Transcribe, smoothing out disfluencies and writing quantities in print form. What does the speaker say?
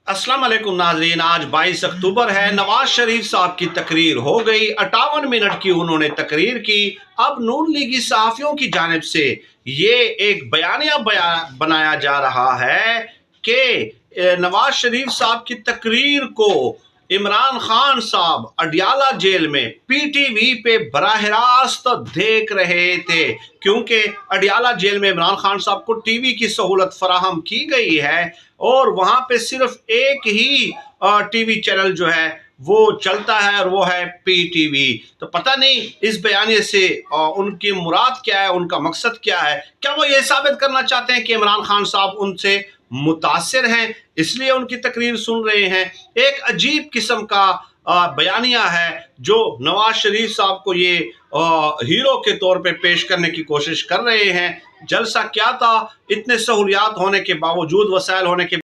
अस्सलाम वालेकुम नाज़रीन। आज 22 अक्टूबर है। नवाज शरीफ साहब की तकरीर हो गई। 58 मिनट की उन्होंने तकरीर की। अब नून लीगी सहाफ़ियों की जानिब से ये एक बयानिया बनाया जा रहा है कि नवाज शरीफ साहब की तकरीर को इमरान खान साहब अडियाला जेल में पीटीवी पे बराह रास्त देख रहे थे, क्योंकि अडियाला जेल में इमरान खान साहब को टीवी की सहूलत फराहम की गई है और वहाँ पे सिर्फ एक ही टीवी चैनल जो है वो चलता है और वो है पीटीवी। तो पता नहीं इस बयाने से उनकी मुराद क्या है, उनका मकसद क्या है। क्या वो ये साबित करना चाहते हैं कि इमरान खान साहब उनसे मुतासिर हैं, इसलिए उनकी तकरीर सुन रहे हैं। एक अजीब किस्म का बयानिया है जो नवाज शरीफ साहब को ये हीरो के तौर पे पेश करने की कोशिश कर रहे हैं। जलसा क्या था, इतने सहूलियात होने के बावजूद, वसाइल होने के